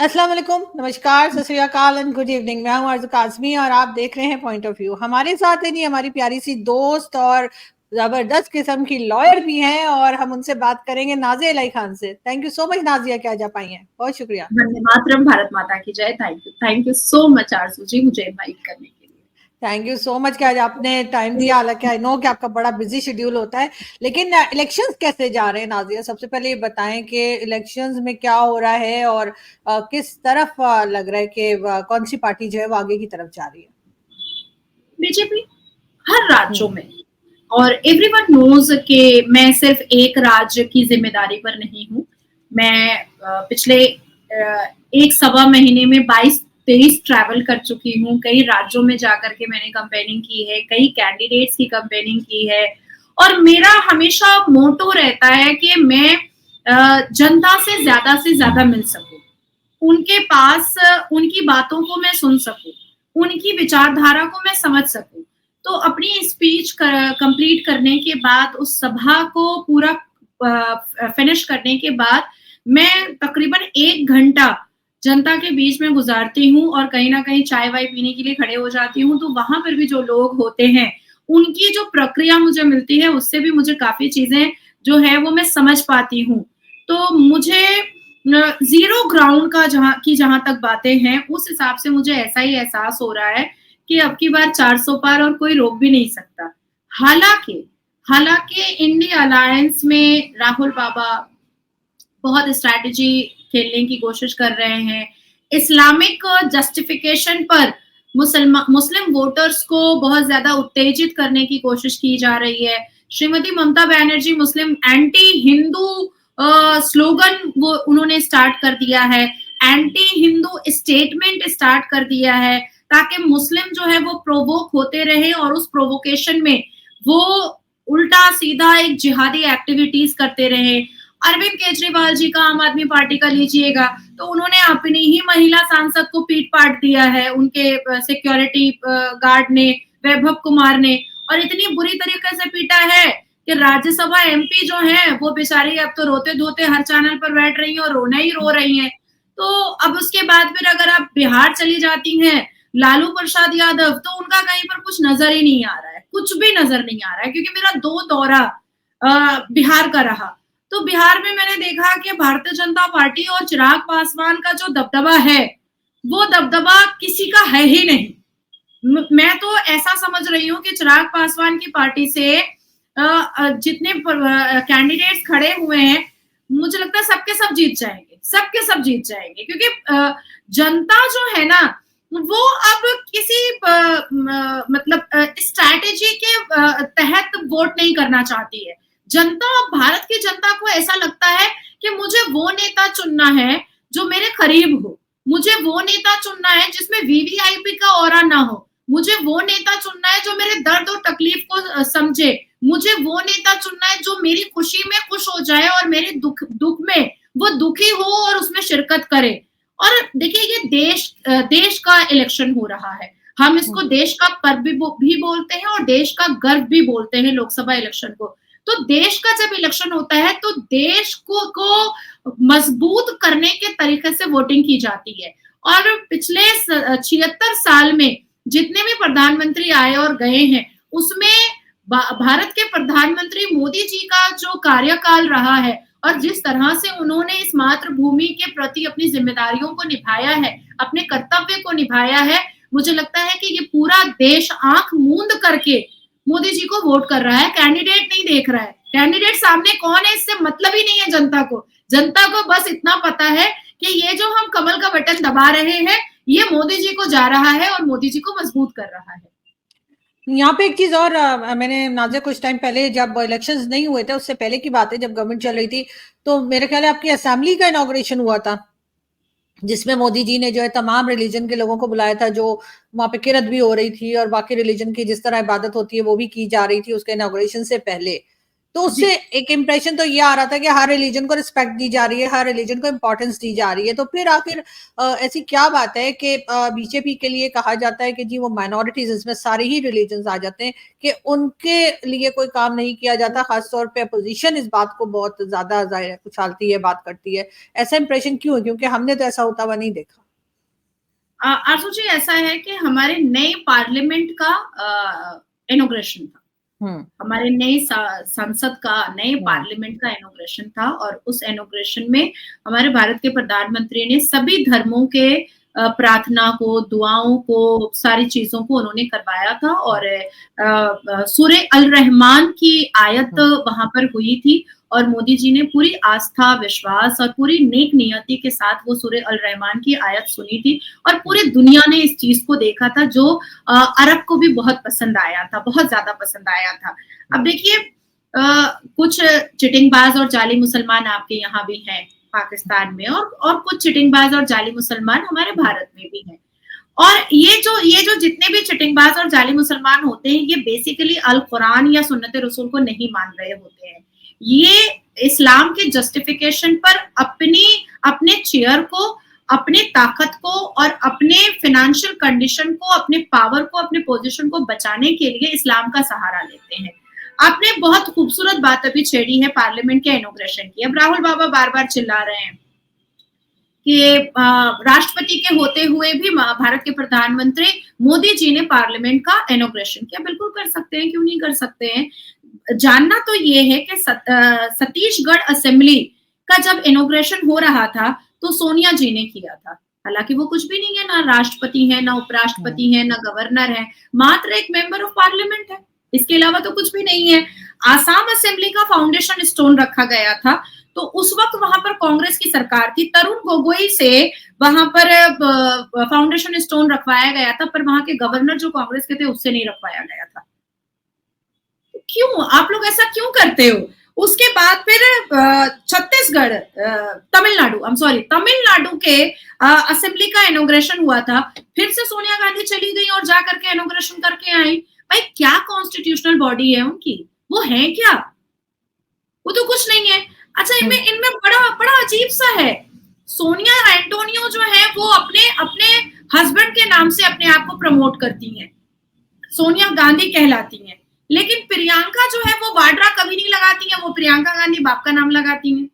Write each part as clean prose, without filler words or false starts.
अस्सलाम वालेकुम, नमस्कार, सत श्री अकाल एंड गुड इवनिंग। मैं हूं आरज़ू काज़मी और आप देख रहे हैं पॉइंट ऑफ व्यू। हमारे साथ है नहीं हमारी प्यारी सी दोस्त और जबरदस्त किस्म की लॉयर भी हैं और हम उनसे बात करेंगे नाज़िया इलाही खान से। Thank you so much Nazia कि आज आप आई हैं, बहुत शुक्रिया। वंदे मातरम, भारत माता की जय। थैंक यू सो मच आरजू जी, मुझे इनवाइट करने के लिए। थैंक यू सो मच कि आज आपने टाइम दिया। हालांकि आई नो कि आपका बड़ा बिजी शेड्यूल होता है, लेकिन इलेक्शंस कैसे जा रहे हैं नाज़िया? सबसे पहले ये बताएं कि इलेक्शंस में क्या हो रहा है और किस तरफ लग रहा है कि कौन सी पार्टी जो है वो आगे की तरफ जा रही है। बीजेपी हर राज्यों हम्म। में, और एवरीवन नोज कि मैं सिर्फ एक राज्य की जिम्मेदारी पर नहीं हूँ। मैं पिछले एक सवा महीने में 22-23 ट्रैवल कर चुकी हूँ। कई राज्यों में जाकर के मैंने कैंपेनिंग की है, कई कैंडिडेट्स की कैंपेनिंग की है, और मेरा हमेशा मोटो रहता है कि मैं जनता से ज्यादा मिल सकूं, उनके पास उनकी बातों को मैं सुन सकूं, उनकी विचारधारा को मैं समझ सकूं। तो अपनी स्पीच कंप्लीट करने के बाद, उस सभा को पूरा फिनिश करने के बाद, मैं तकरीबन 1 घंटा जनता के बीच में गुजारती हूँ और कहीं ना कहीं चाय वाय पीने के लिए खड़े हो जाती हूँ। तो वहां पर भी जो लोग होते हैं, उनकी जो प्रक्रिया मुझे मिलती है, उससे भी मुझे काफी चीजें जो है वो मैं समझ पाती हूँ। तो मुझे जीरो ग्राउंड का जहां तक बातें हैं, उस हिसाब से मुझे ऐसा ही एहसास हो रहा है कि अब की बार 400 पार और कोई रोक भी नहीं सकता। हालांकि हालांकि इंडिया अलायंस में राहुल बाबा बहुत स्ट्रैटेजी खेलने की कोशिश कर रहे हैं। इस्लामिक जस्टिफिकेशन पर मुस्लिम वोटर्स को बहुत ज्यादा उत्तेजित करने की कोशिश की जा रही है। श्रीमती ममता बनर्जी मुस्लिम एंटी हिंदू स्लोगन वो उन्होंने स्टार्ट कर दिया है, एंटी हिंदू स्टेटमेंट स्टार्ट कर दिया है, ताकि मुस्लिम जो है वो प्रोवोक होते रहे और उस प्रोवोकेशन में वो उल्टा सीधा एक जिहादी एक्टिविटीज करते रहे। अरविंद केजरीवाल जी का, आम आदमी पार्टी का लीजिएगा, तो उन्होंने अपनी ही महिला सांसद को पीट पाट दिया है, उनके सिक्योरिटी गार्ड ने, वैभव कुमार ने, और इतनी बुरी तरीके से पीटा है कि राज्यसभा एमपी जो है वो बेचारी अब तो रोते धोते हर चैनल पर बैठ रही है और रोना ही रो रही है। तो अब उसके बाद फिर अगर आप बिहार चली जाती हैं, लालू प्रसाद यादव, तो उनका कहीं पर कुछ नजर ही नहीं आ रहा है, कुछ भी नजर नहीं आ रहा है, क्योंकि मेरा 2 दौरा बिहार का रहा। तो बिहार में मैंने देखा कि भारतीय जनता पार्टी और चिराग पासवान का जो दबदबा है, वो दबदबा किसी का है ही नहीं। मैं तो ऐसा समझ रही हूँ कि चिराग पासवान की पार्टी से जितने कैंडिडेट्स खड़े हुए हैं, मुझे लगता है सबके सब जीत जाएंगे, सबके सब जीत जाएंगे, क्योंकि जनता जो है ना, वो अब किसी मतलब स्ट्रैटेजी के तहत वोट नहीं करना चाहती है। जनता, भारत की जनता को ऐसा लगता है कि मुझे वो नेता चुनना है जो मेरे करीब हो, मुझे वो नेता चुनना है जिसमें वीवीआईपी का ऑरा ना हो, मुझे वो नेता चुनना है जो मेरे दर्द और तकलीफ को समझे, मुझे वो नेता चुनना है जो मेरी खुशी में खुश हो जाए और मेरे दुख में वो दुखी हो और उसमें शिरकत करे। और देखिए, ये देश का इलेक्शन हो रहा है, हम इसको देश का पर्व भी बोलते हैं और देश का गर्व भी बोलते हैं, लोकसभा इलेक्शन को। तो देश का जब इलेक्शन होता है, तो देश को मजबूत करने के तरीके से वोटिंग की जाती है। और पिछले 76 साल में जितने भी प्रधानमंत्री आए और गए हैं, उसमें भारत के प्रधानमंत्री मोदी जी का जो कार्यकाल रहा है और जिस तरह से उन्होंने इस मातृभूमि के प्रति अपनी जिम्मेदारियों को निभाया है, अपने कर्तव्य को निभाया है, मुझे लगता है कि ये पूरा देश आंख मूंद करके मोदी जी को वोट कर रहा है, कैंडिडेट नहीं देख रहा है। कैंडिडेट सामने कौन है इससे मतलब ही नहीं है जनता को। जनता को बस इतना पता है कि ये जो हम कमल का बटन दबा रहे हैं, ये मोदी जी को जा रहा है और मोदी जी को मजबूत कर रहा है। यहाँ पे एक चीज और मैंने नाज़िया कुछ टाइम पहले जब इलेक्शंस नहीं हुए थे, उससे पहले की बात है, जब गवर्नमेंट चल रही थी, तो मेरे ख्याल है आपकी असेंबली का इनॉग्रेशन हुआ था, जिसमें मोदी जी ने जो है तमाम रिलीजन के लोगों को बुलाया था, जो वहां पे किरत भी हो रही थी और बाकी रिलीजन की जिस तरह इबादत होती है वो भी की जा रही थी उसके इनॉग्रेशन से पहले। तो उससे एक इम्प्रेशन तो ये आ रहा था कि हर रिलीजन को रिस्पेक्ट दी जा रही है, हर रिलीजन को इम्पोर्टेंस दी जा रही है। तो फिर आखिर ऐसी क्या बात है कि बीजेपी के लिए कहा जाता है कि जी वो माइनॉरिटीज, इसमें सारे ही रिलीजन आ जाते हैं, कि उनके लिए कोई काम नहीं किया जाता। खासतौर पे अपोजिशन इस बात को बहुत ज्यादा उछालती है, बात करती है। ऐसा इम्प्रेशन क्यों है? क्योंकि हमने तो ऐसा होता हुआ नहीं देखा। आरजू जी, ऐसा है कि हमारे नए पार्लियामेंट का इनॉग्रेशन था, हमारे नए संसद का, नए पार्लियामेंट का इनॉग्रेशन था, और उस इनॉग्रेशन में हमारे भारत के प्रधानमंत्री ने सभी धर्मों के प्रार्थना को, दुआओं को, सारी चीजों को उन्होंने करवाया था, और सूरे अल रहमान की आयत वहां पर हुई थी, और मोदी जी ने पूरी आस्था, विश्वास और पूरी नेक नियति के साथ वो सूरे अल रहमान की आयत सुनी थी, और पूरी दुनिया ने इस चीज को देखा था, जो अरब को भी बहुत पसंद आया था, बहुत ज्यादा पसंद आया था। अब देखिए, कुछ चिटिंगबाज और जाली मुसलमान आपके यहाँ भी हैं पाकिस्तान में, और कुछ चिटिंगबाज और जाली मुसलमान हमारे भारत में भी हैं। और ये जो जितने भी चिटिंगबाज और जाली मुसलमान होते हैं, ये बेसिकली अल कुरान या सुन्नत रसूल को नहीं मान रहे होते हैं। ये इस्लाम के जस्टिफिकेशन पर अपने चेयर को, अपने ताकत को और अपने फाइनेंशियल कंडीशन को, अपने पावर को, अपने पोजीशन को बचाने के लिए इस्लाम का सहारा लेते हैं। आपने बहुत खूबसूरत बात अभी छेड़ी है पार्लियामेंट के इनॉग्रेशन की। अब राहुल बाबा बार बार चिल्ला रहे हैं कि राष्ट्रपति के होते हुए भी भारत के प्रधानमंत्री मोदी जी ने पार्लियामेंट का इनॉग्रेशन किया। बिल्कुल कर सकते हैं, क्यों नहीं कर सकते हैं। जानना तो ये है कि सतीशगढ़ असेंबली का जब इनॉग्रेशन हो रहा था तो सोनिया जी ने किया था। हालांकि वो कुछ भी नहीं है, ना राष्ट्रपति है, ना उपराष्ट्रपति है, ना गवर्नर है, मात्र एक मेंबर ऑफ पार्लियामेंट है, इसके अलावा तो कुछ भी नहीं है। आसाम असेंबली का फाउंडेशन स्टोन रखा गया था, तो उस वक्त वहां पर कांग्रेस की सरकार थी, तरुण गोगोई से वहां पर फाउंडेशन स्टोन रखवाया गया था, पर वहां के गवर्नर जो कांग्रेस के थे उससे नहीं रखवाया गया था। क्यों आप लोग ऐसा क्यों करते हो? उसके बाद फिर छत्तीसगढ़, तमिलनाडु के असेंबली का इनॉग्रेशन हुआ था, फिर से सोनिया गांधी चली गई और जा करके इनॉग्रेशन करके आई। भाई क्या कॉन्स्टिट्यूशनल बॉडी है उनकी? वो है क्या? वो तो कुछ नहीं है। अच्छा, इनमें बड़ा अजीब सा है। सोनिया एंटोनियो जो है वो अपने हस्बैंड के नाम से अपने आप को प्रमोट करती हैं, सोनिया गांधी कहलाती हैं, लेकिन प्रियंका जो है वो वाड्रा कभी नहीं लगाती हैं, वो प्रियंका गांधी बाप का नाम लगाती हैं।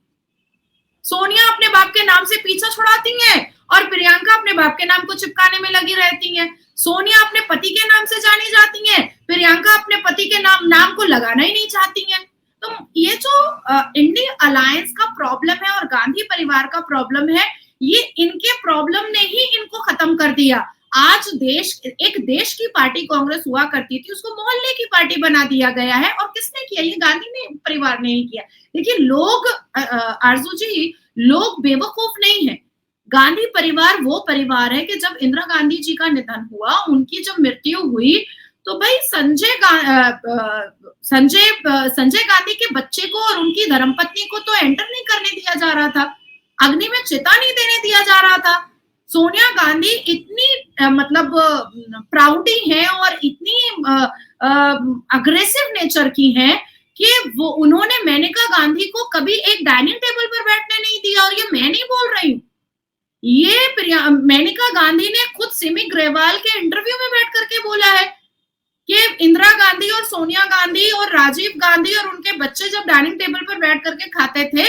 सोनिया अपने बाप के नाम से पीछा छुड़ाती हैं और प्रियंका अपने बाप के नाम को चिपकाने में लगी रहती हैं। सोनिया अपने पति के नाम से जानी जाती हैं, प्रियंका अपने पति के नाम को लगाना ही नहीं चाहती हैं। तो ये जो इंडिया अलायंस का प्रॉब्लम है और गांधी परिवार का प्रॉब्लम है, ये इनके प्रॉब्लम ने ही इनको खत्म कर दिया। आज एक देश की पार्टी कांग्रेस हुआ करती थी, उसको मोहल्ले की पार्टी बना दिया गया है। और किसने किया? ये गांधी ने परिवार ने ही किया। देखिए लोग, आरजू जी, लोग बेवकूफ नहीं है। गांधी परिवार वो परिवार है कि जब इंदिरा गांधी जी का निधन हुआ, उनकी जब मृत्यु हुई, तो भाई संजय गांधी के बच्चे को और उनकी धर्मपत्नी को तो एंटर नहीं करने दिया जा रहा था, अग्नि में चिता नहीं देने दिया जा रहा था। सोनिया गांधी इतनी मतलब प्राउडी है और इतनी अग्रेसिव नेचर की हैं कि वो उन्होंने मेनका गांधी को कभी एक डाइनिंग टेबल पर बैठने नहीं दिया। और ये मैं नहीं बोल रही हूँ, ये मेनका गांधी ने खुद सिमी ग्रेवाल के इंटरव्यू में बैठ करके बोला है कि इंदिरा गांधी और सोनिया गांधी और राजीव गांधी और उनके बच्चे जब डाइनिंग टेबल पर बैठ करके खाते थे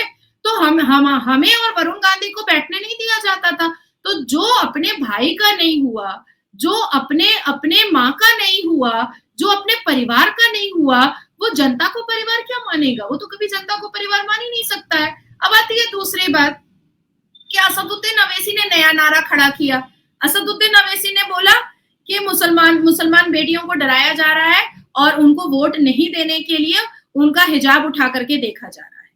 तो हमें और वरुण गांधी को बैठने नहीं दिया जाता था। तो जो अपने भाई का नहीं हुआ, जो अपने माँ का नहीं हुआ, जो अपने परिवार का नहीं हुआ, वो जनता को परिवार क्या मानेगा? वो तो कभी जनता को परिवार मान ही नहीं सकता है। अब आती है दूसरी बात कि असदुद्दीन अवैसी ने नया नारा खड़ा किया। असदुद्दीन अवैसी ने बोला कि मुसलमान बेटियों को डराया जा रहा है और उनको वोट नहीं देने के लिए उनका हिजाब उठा करके देखा जा रहा है।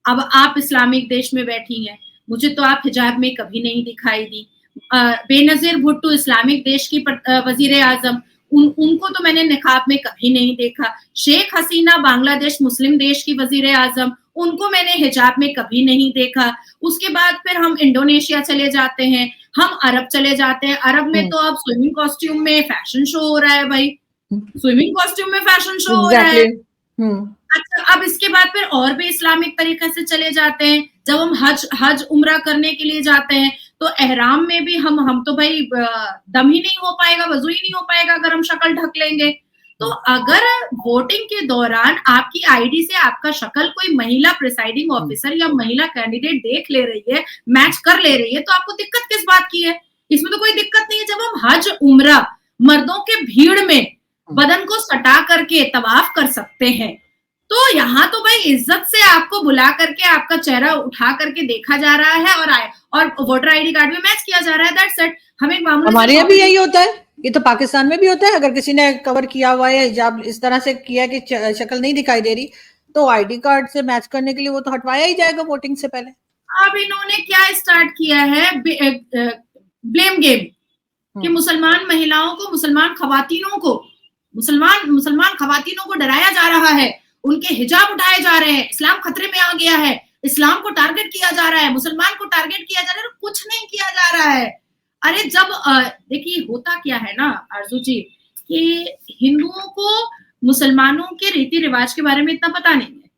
अब आप इस्लामिक देश में बैठी हैं, मुझे तो आप हिजाब में कभी नहीं दिखाई दी। बेनजीर भुट्टो इस्लामिक देश की वजीर आजम, उनको तो मैंने निकाब में कभी नहीं देखा। शेख हसीना बांग्लादेश मुस्लिम देश की वजीर आजम, उनको मैंने हिजाब में कभी नहीं देखा। उसके बाद फिर हम इंडोनेशिया चले जाते हैं, हम अरब चले जाते हैं। अरब में तो अब स्विमिंग कॉस्ट्यूम में फैशन शो हो रहा है भाई, स्विमिंग कॉस्ट्यूम में फैशन शो हो रहा है। अच्छा, अब इसके बाद फिर और भी इस्लामिक तरीके से चले जाते हैं। जब हम हज उम्रा करने के लिए जाते हैं तो एहराम में भी हम तो भाई दम ही नहीं हो पाएगा, वजू ही नहीं हो पाएगा अगर हम शक्ल ढक लेंगे। तो अगर वोटिंग के दौरान आपकी आईडी से आपका शक्ल कोई महिला प्रिसाइडिंग ऑफिसर या महिला कैंडिडेट देख ले रही है, मैच कर ले रही है, तो आपको दिक्कत किस बात की है? इसमें तो कोई दिक्कत नहीं है। जब हम हज उम्रा मर्दों के भीड़ में बदन को सटा करके तवाफ कर सकते हैं, तो यहाँ तो भाई इज्जत से आपको बुला करके आपका चेहरा उठा करके देखा जा रहा है और वोटर आईडी कार्ड में मैच किया जा रहा है। That's it. हमें हमारे यहाँ भी यही होता है, ये तो पाकिस्तान में भी होता है। अगर किसी ने कवर किया हुआ है हिजाब इस तरह से किया कि शक्ल नहीं दिखाई दे रही, तो आईडी कार्ड से मैच करने के लिए वो तो हटवाया ही जाएगा वोटिंग से पहले। अब इन्होंने क्या स्टार्ट किया है, ब्लेम गेम, कि मुसलमान महिलाओं को, मुसलमान खवातीनों को डराया जा रहा है, उनके हिजाब उठाए जा रहे हैं, इस्लाम खतरे में आ गया है, इस्लाम को टारगेट किया जा रहा है, मुसलमान को टारगेट किया जा रहा है। कुछ नहीं किया जा रहा है। अरे जब देखिए होता क्या है ना आरजू जी, कि हिंदुओं को मुसलमानों के रीति रिवाज के बारे में इतना पता नहीं है।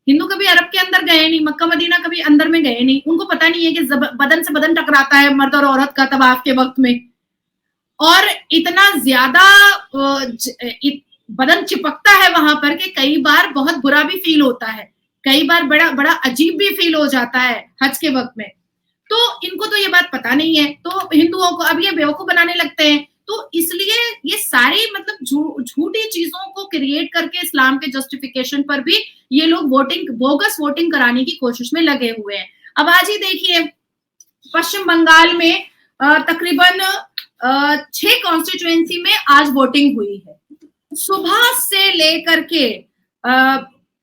हिंदू कभी अरब के अंदर गए नहीं, मक्का मदीना कभी अंदर में गए नहीं, उनको पता नहीं है कि बदन से बदन टकराता है मर्द और औरत का तवाफ के वक्त में, और इतना ज्यादा बदन चिपकता है वहां पर कि कई बार बहुत बुरा भी फील होता है, कई बार बड़ा बड़ा अजीब भी फील हो जाता है हज के वक्त में। तो इनको तो ये बात पता नहीं है, तो हिंदुओं को अब ये बेवकूफ बनाने लगते हैं। तो इसलिए ये सारी मतलब झूठी चीजों को क्रिएट करके इस्लाम के जस्टिफिकेशन पर भी ये लोग बोगस वोटिंग कराने की कोशिश में लगे हुए हैं। अब आज ही देखिए पश्चिम बंगाल में तकरीबन 6 कॉन्स्टिट्यूएंसी में आज वोटिंग हुई है। सुबह से लेकर के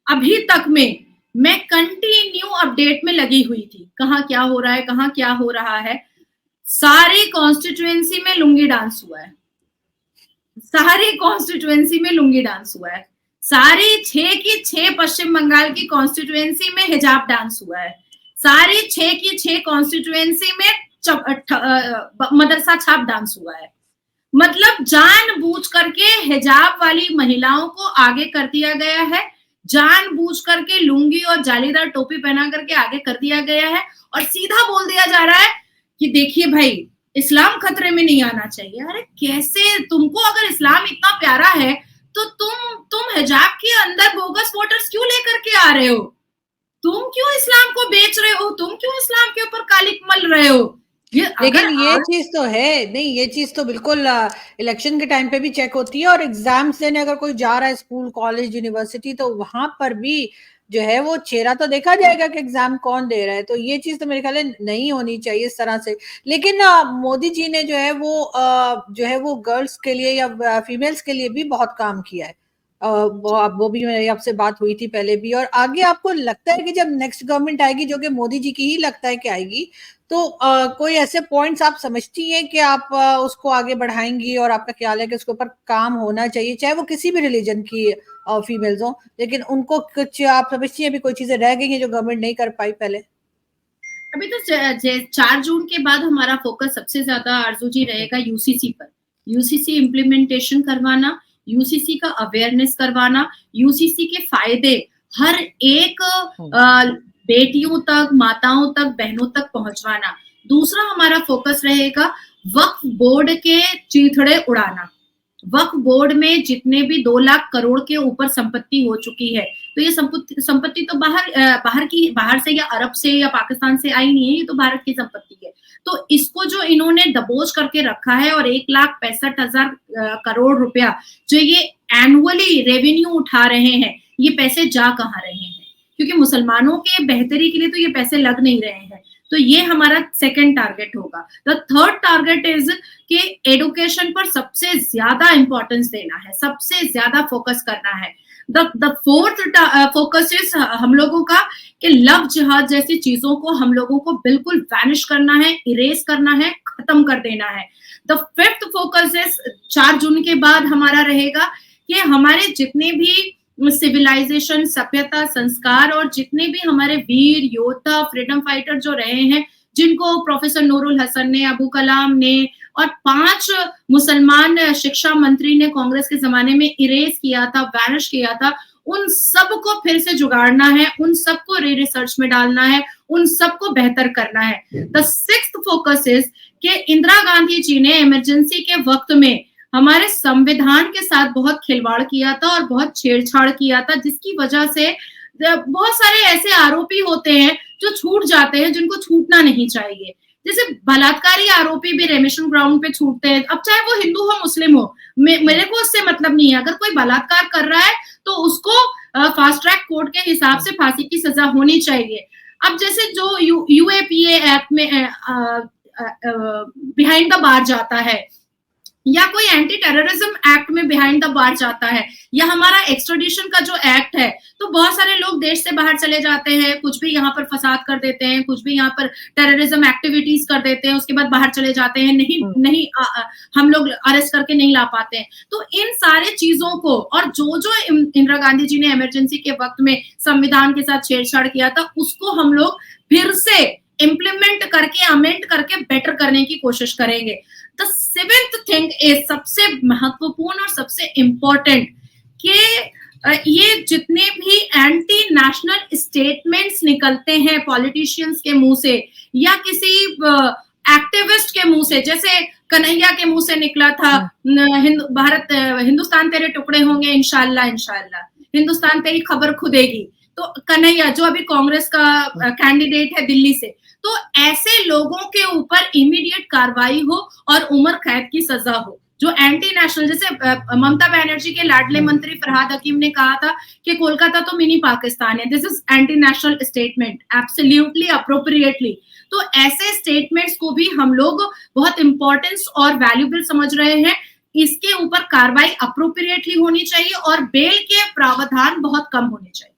अभी तक में मैं कंटिन्यू अपडेट में लगी हुई थी, कहाँ क्या हो रहा है, कहाँ क्या हो रहा है। सारी कॉन्स्टिट्यूएंसी में लुंगी डांस हुआ है, सारी कॉन्स्टिट्यूएंसी में लुंगी डांस हुआ है, सारी 6 की 6 पश्चिम बंगाल की कॉन्स्टिट्यूएंसी में हिजाब डांस हुआ है, सारी 6 की 6 कॉन्स्टिट्यूएंसी में मदरसा छाप डांस हुआ है। मतलब जानबूझ करके हिजाब वाली महिलाओं को आगे कर दिया गया है, जानबूझ करके लुंगी और जालीदार टोपी पहना करके आगे कर दिया गया है, और सीधा बोल दिया जा रहा है कि देखिए भाई इस्लाम खतरे में नहीं आना चाहिए। अरे कैसे, तुमको अगर इस्लाम इतना प्यारा है तो तुम हिजाब के अंदर बोगस वोटर्स क्यों लेकर के आ रहे हो? तुम क्यों इस्लाम को बेच रहे हो? तुम क्यों इस्लाम के ऊपर कालिक मल रहे हो? लेकिन ये चीज तो है नहीं, ये चीज तो बिल्कुल इलेक्शन के टाइम पे भी चेक होती है, और एग्जाम्स देने अगर कोई जा रहा है स्कूल कॉलेज यूनिवर्सिटी तो वहां पर भी जो है वो चेहरा तो देखा जाएगा कि एग्जाम कौन दे रहा है। तो ये चीज तो मेरे ख्याल नहीं होनी चाहिए इस तरह से। लेकिन मोदी जी ने जो है वो गर्ल्स के लिए या फीमेल्स के लिए भी बहुत काम किया है। वो भी मेरी आपसे बात हुई थी पहले भी, और आगे आपको लगता है कि जब नेक्स्ट गवर्नमेंट आएगी, जो कि मोदी जी की ही लगता है कि आएगी, तो कोई ऐसे पॉइंट्स आप समझती हैं कि आप उसको आगे बढ़ाएंगी, और आपका ख्याल है कि उसके ऊपर काम होना चाहिए, चाहे वो किसी भी रिलीजन की फीमेल्स हो, लेकिन उनको कुछ आप समझती हैं भी कोई चीजें रह गई हैं जो गवर्नमेंट नहीं कर पाई पहले? अभी तो 4 जून के बाद हमारा फोकस सबसे ज्यादा आरजू जी रहेगा यूसीसी पर। यूसीसी इम्प्लीमेंटेशन करवाना, यूसीसी का अवेयरनेस करवाना, यूसीसी के फायदे हर एक बेटियों तक, माताओं तक, बहनों तक पहुंचवाना। दूसरा हमारा फोकस रहेगा वक्फ बोर्ड के चीथड़े उड़ाना। वक्फ बोर्ड में जितने भी 2 लाख करोड़ के ऊपर संपत्ति हो चुकी है, तो ये संपत्ति तो बाहर से या अरब से या पाकिस्तान से आई नहीं है, ये तो भारत की संपत्ति है। तो इसको जो इन्होंने दबोच करके रखा है, और 1,65,000 करोड़ रुपया जो ये एनुअली रेवेन्यू उठा रहे हैं, ये पैसे जा कहाँ रहे हैं? क्योंकि मुसलमानों के बेहतरी के लिए तो ये पैसे लग नहीं रहे हैं। तो ये हमारा सेकंड टारगेट होगा। द थर्ड टारगेट इज कि एडुकेशन पर सबसे ज्यादा इंपॉर्टेंस देना है, सबसे ज्यादा फोकस करना है। द फोर्थ फोकस इज हम लोगों का कि लव जिहाद जैसी चीजों को हम लोगों को बिल्कुल वैनिश करना है, इरेज करना है, खत्म कर देना है। द फिफ्थ फोकस इज 4 जून के बाद हमारा रहेगा कि हमारे जितने भी सिविलाइजेशन, सभ्यता, संस्कार, और जितने भी हमारे वीर योद्धा, फ्रीडम फाइटर जो रहे हैं, जिनको प्रोफेसर नूरुल हसन ने, अबू कलाम ने और 5 मुसलमान शिक्षा मंत्री ने कांग्रेस के जमाने में इरेज किया था, वैनिश किया था, उन सबको फिर से जुगाड़ना है, उन सबको रिसर्च में डालना है, उन सबको बेहतर करना है। द सिक्स्थ फोकस इज कि इंदिरा गांधी जी ने इमरजेंसी के वक्त में हमारे संविधान के साथ बहुत खिलवाड़ किया था और बहुत छेड़छाड़ किया था, जिसकी वजह से बहुत सारे ऐसे आरोपी होते हैं जो छूट जाते हैं, जिनको छूटना नहीं चाहिए। जैसे बलात्कारी आरोपी भी रेमिशन ग्राउंड पे छूटते हैं, अब चाहे वो हिंदू हो मुस्लिम हो, मेरे को उससे मतलब नहीं है। अगर कोई बलात्कार कर रहा है तो उसको फास्ट ट्रैक कोर्ट के हिसाब से फांसी की सजा होनी चाहिए। अब जैसे जो यूएपीए एक्ट में बिहाइंड द बार जाता है, या कोई एंटी टेररिज्म एक्ट में बिहाइंड द बार जाता है, या हमारा एक्सट्रेडिशन का जो एक्ट है, तो बहुत सारे लोग देश से बाहर चले जाते हैं, कुछ भी यहाँ पर फसाद कर देते हैं, कुछ भी यहाँ पर टेररिज्म एक्टिविटीज कर देते हैं, उसके बाद बाहर चले जाते हैं, नहीं हम लोग अरेस्ट करके नहीं ला पाते हैं। तो इन सारे चीजों को, और जो इंदिरा गांधी जी ने इमरजेंसी के वक्त में संविधान के साथ छेड़छाड़ किया था, उसको हम लोग फिर से इम्प्लीमेंट करके, अमेंड करके बेटर करने की कोशिश करेंगे। द सेवेंथ थिंग इज सबसे महत्वपूर्ण और सबसे इंपॉर्टेंट कि ये जितने भी एंटी नेशनल स्टेटमेंट्स निकलते हैं पॉलिटिशियंस के मुंह से या किसी एक्टिविस्ट के मुंह से, जैसे कन्हैया के मुंह से निकला था हिंदुस्तान तेरे टुकड़े होंगे इंशाल्लाह इंशाल्लाह, हिंदुस्तान तेरी खबर खुदेगी, तो कन्हैया जो अभी कांग्रेस का कैंडिडेट है दिल्ली से, तो ऐसे लोगों के ऊपर इमीडिएट कार्रवाई हो और उम्र कैद की सजा हो। जो एंटी नेशनल, जैसे ममता बनर्जी के लाडले मंत्री फरहाद हकीम ने कहा था कि कोलकाता तो मिनी पाकिस्तान है, this is anti national statement, absolutely appropriately. तो ऐसे स्टेटमेंट्स को भी हम लोग बहुत इंपॉर्टेंस और वैल्यूबल समझ रहे हैं। इसके ऊपर कार्रवाई अप्रोप्रिएटली होनी चाहिए और बेल के प्रावधान बहुत कम होने चाहिए।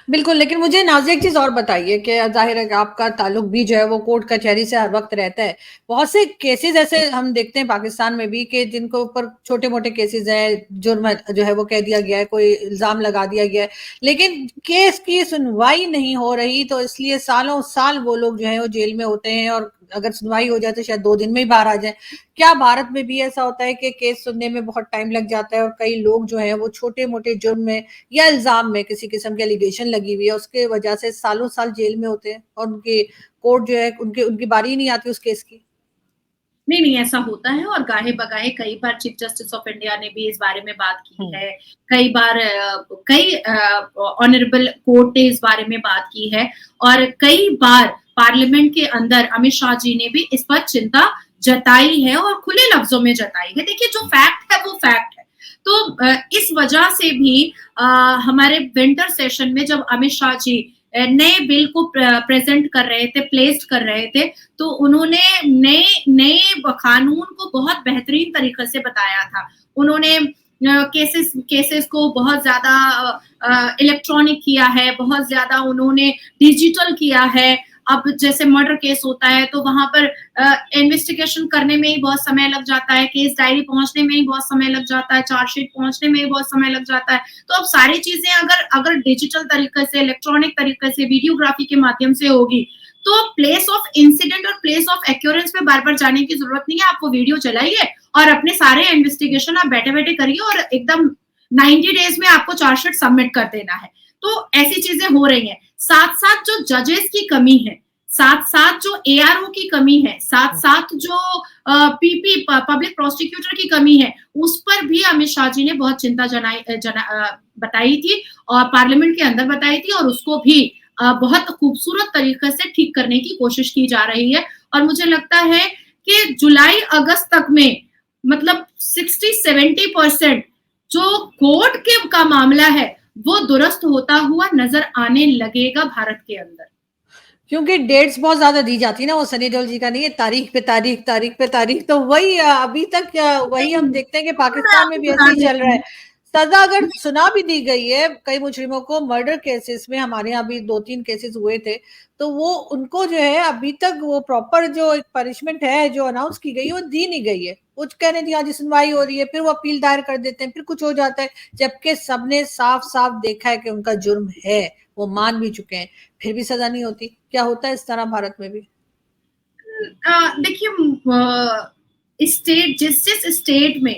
बिल्कुल, लेकिन मुझे नाज़िया एक चीज़ और बताइए कि ज़ाहिर है कि आपका ताल्लुक भी जो है वो कोर्ट कचहरी से हर वक्त रहता है। बहुत से केसेस ऐसे हम देखते हैं पाकिस्तान में भी कि जिनको ऊपर छोटे-मोटे केसेस हैं, जुर्म जो है वो कह दिया गया है, कोई इल्ज़ाम लगा दिया गया है, लेकिन केस की सुनवाई नहीं हो रही, तो इसलिए सालों साल वो लोग जो है वो जेल में होते हैं और अगर सुनवाई हो जाए तो शायद 2 दिन में ही बाहर आ जाए। क्या भारत में भी ऐसा होता है कि केस सुनने में बहुत टाइम लग जाता है और कई लोग जो हैं वो छोटे-मोटे जुर्म में या इल्ज़ाम में किसी किस्म की एलिगेशन लगी हुई है, उसके वजह से सालों साल जेल में होते हैं और उनकी कोर्ट जो है उनकी बारी ही नहीं आती उस केस की? नहीं, ऐसा होता है और गाहे बगाहे कई बार चीफ जस्टिस ऑफ इंडिया ने भी इस बारे में बात की है। कई बार कई ऑनरेबल कोर्ट ने इस बारे में बात की है और कई बार पार्लियामेंट के अंदर अमित शाह जी ने भी इस पर चिंता जताई है और खुले लफ्जों में जताई है। देखिए, जो फैक्ट है वो फैक्ट है। तो इस वजह से भी हमारे विंटर सेशन में जब अमित शाह जी नए बिल को प्रेजेंट कर रहे थे, प्लेस्ड कर रहे थे, तो उन्होंने नए कानून को बहुत बेहतरीन तरीके से बताया था। उन्होंने केसेस को बहुत ज्यादा इलेक्ट्रॉनिक किया है, बहुत ज्यादा उन्होंने डिजिटल किया है। अब जैसे मर्डर केस होता है तो वहां पर इन्वेस्टिगेशन करने में ही बहुत समय लग जाता है, केस डायरी पहुंचने में ही बहुत समय लग जाता है, चार्जशीट पहुंचने में ही बहुत समय लग जाता है। तो अब सारी चीजें अगर डिजिटल तरीके से, इलेक्ट्रॉनिक तरीके से, वीडियोग्राफी के माध्यम से होगी, तो प्लेस ऑफ इंसिडेंट और प्लेस ऑफ एक्यूरेंस पे बार बार जाने की जरूरत नहीं है। आप वो वीडियो चलाइए और अपने सारे इन्वेस्टिगेशन आप बैठे बैठे करिए और एकदम 90 डेज में आपको चार्जशीट सबमिट कर देना है। तो ऐसी चीजें हो रही हैं। साथ साथ जो जजेस की कमी है, साथ साथ जो एआरओ की कमी है, साथ साथ जो पीपी पब्लिक प्रोसिक्यूटर की कमी है, उस पर भी अमित शाह जी ने बहुत चिंता बताई थी और पार्लियामेंट के अंदर बताई थी और उसको भी बहुत खूबसूरत तरीके से ठीक करने की कोशिश की जा रही है। और मुझे लगता है कि जुलाई अगस्त तक में मतलब 60-70% जो कोर्ट के का मामला है वो दुरुस्त होता हुआ नजर आने लगेगा भारत के अंदर। क्योंकि डेट्स बहुत ज्यादा दी जाती है ना, वो सनी देओल जी का नहीं है, तारीख पे तारीख, तारीख पे तारीख, तो वही अभी तक वही हम देखते हैं कि पाकिस्तान में भी ऐसे ही चल रहा है। सजा अगर सुना भी दी गई है कई मुजरिमों को मर्डर केसेस में, हमारे यहाँ भी 2-3 केसेस हुए थे, तो वो उनको जो है अभी तक वो प्रॉपर जो एक पनिशमेंट है जो अनाउंस की गई है वो दी नहीं गई है। कुछ कहने दी आज सुनवाई हो रही है, फिर वो अपील दायर कर देते हैं, फिर कुछ हो जाता है, जबकि सबने साफ साफ देखा है कि उनका जुर्म है, वो मान भी चुके हैं, फिर भी सजा नहीं होती। क्या होता है इस तरह भारत में भी? देखिए, जिस स्टेट में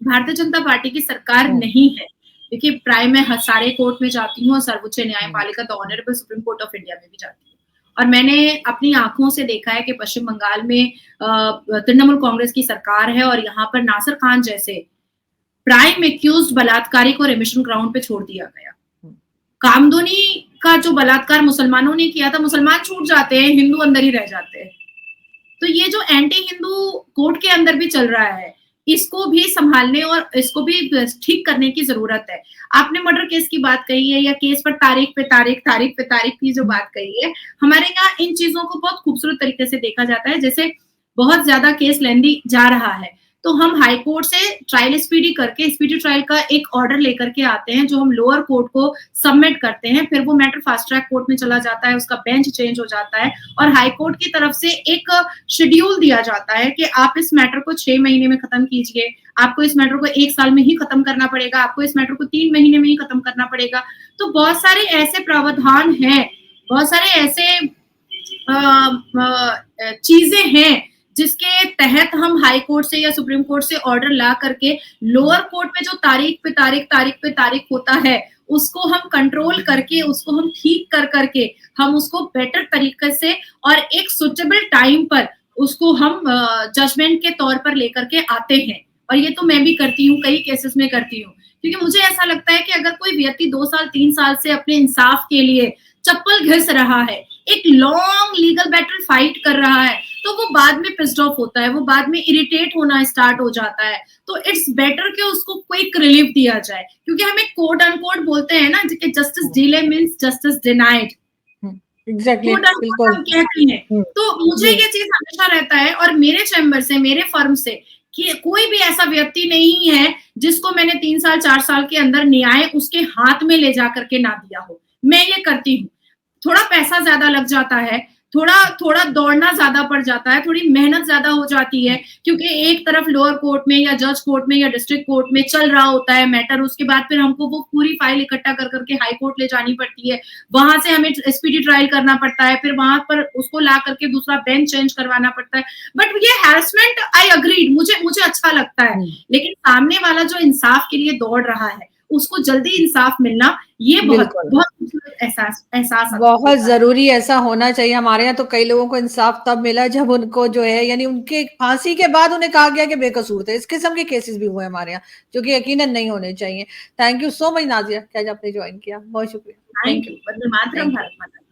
भारतीय जनता पार्टी की सरकार नहीं है, देखिए प्राय मैं सारे कोर्ट में जाती हूँ और सर्वोच्च न्यायपालिका the honourable supreme court of India में भी जाती हूँ, और मैंने अपनी आंखों से देखा है कि पश्चिम बंगाल में तृणमूल कांग्रेस की सरकार है और यहाँ पर नासिर खान जैसे प्राइम एक्यूज्ड बलात्कारी को रेमिशन ग्राउंड पे छोड़ दिया गया। कामदुनी का जो बलात्कार मुसलमानों ने किया था, मुसलमान छूट जाते हैं, हिंदू अंदर ही रह जाते हैं। तो ये जो एंटी हिंदू कोर्ट के अंदर भी चल रहा है, इसको भी संभालने और इसको भी ठीक करने की जरूरत है। आपने मर्डर केस की बात कही है या केस पर तारीख पे तारीख की जो बात कही है, हमारे यहाँ इन चीजों को बहुत खूबसूरत तरीके से देखा जाता है। जैसे बहुत ज्यादा केस लेंदी जा रहा है तो हम हाई कोर्ट से ट्रायल स्पीडी करके स्पीडी ट्रायल का एक ऑर्डर लेकर के आते हैं, जो हम लोअर कोर्ट को सबमिट करते हैं, फिर वो मैटर फास्ट ट्रैक कोर्ट में चला जाता है, उसका बेंच चेंज हो जाता है और हाई कोर्ट की तरफ से एक शेड्यूल दिया जाता है कि आप इस मैटर को 6 महीने में खत्म कीजिए, आपको इस मैटर को 1 साल में ही खत्म करना पड़ेगा, आपको इस मैटर को 3 महीने में ही खत्म करना पड़ेगा। तो बहुत सारे ऐसे प्रावधान हैं, बहुत सारे ऐसे चीजें हैं जिसके तहत हम हाई कोर्ट से या सुप्रीम कोर्ट से ऑर्डर ला करके लोअर कोर्ट में जो तारीख पे तारीख होता है उसको हम कंट्रोल करके, उसको हम ठीक कर करके हम उसको बेटर तरीके से और एक सुटेबल टाइम पर उसको हम जजमेंट के तौर पर लेकर के आते हैं। और ये तो मैं भी करती हूँ, कई केसेस में करती हूँ, क्योंकि मुझे ऐसा लगता है कि अगर कोई व्यक्ति 2 साल 3 साल से अपने इंसाफ के लिए चप्पल घिस रहा है, एक लॉन्ग लीगल बैटल फाइट कर रहा है, तो वो बाद में पिस्ड ऑफ होता है, वो बाद में इरिटेट होना स्टार्ट हो जाता है। तो इट्स बेटर कि उसको क्विक रिलीफ दिया जाए, क्योंकि हमें कोट अनकोट बोलते हैं ना कि justice delay means justice denied, exactly, बिल्कुल हम कहते हैं। तो मुझे ये चीज हमेशा रहता है और मेरे चैम्बर से, मेरे फर्म से, कि कोई भी ऐसा व्यक्ति नहीं है जिसको मैंने 3 साल 4 साल के अंदर न्याय उसके हाथ में ले जा करके ना दिया हो। मैं ये करती हूँ, थोड़ा पैसा ज्यादा लग जाता है, थोड़ा दौड़ना ज्यादा पड़ जाता है, थोड़ी मेहनत ज्यादा हो जाती है, क्योंकि एक तरफ लोअर कोर्ट में या जज कोर्ट में या डिस्ट्रिक्ट कोर्ट में चल रहा होता है मैटर, उसके बाद फिर हमको वो पूरी फाइल इकट्ठा कर करके हाई कोर्ट ले जानी पड़ती है, वहां से हमें स्पीडी ट्रायल करना पड़ता है, फिर वहां पर उसको ला करके दूसरा बेंच चेंज करवाना पड़ता है। बट ये हैरेसमेंट आई अग्रीड, मुझे अच्छा लगता है, लेकिन सामने वाला जो इंसाफ के लिए दौड़ रहा है उसको जल्दी इंसाफ मिलना, ये बहुत एहसास बहुत जरूरी ऐसा होना चाहिए। हमारे यहाँ तो कई लोगों को इंसाफ तब मिला जब उनको जो है, यानी उनके फांसी के बाद उन्हें कहा गया कि बेकसूर थे। इस किस्म के केसेस भी हुए हमारे यहाँ, जो कि यकीनन नहीं होने चाहिए। Thank you so much Nazia कि आज आपने ज्वाइन किया, बहुत शुक्रिया। Thank you. वंदे मातरम, भारत माता।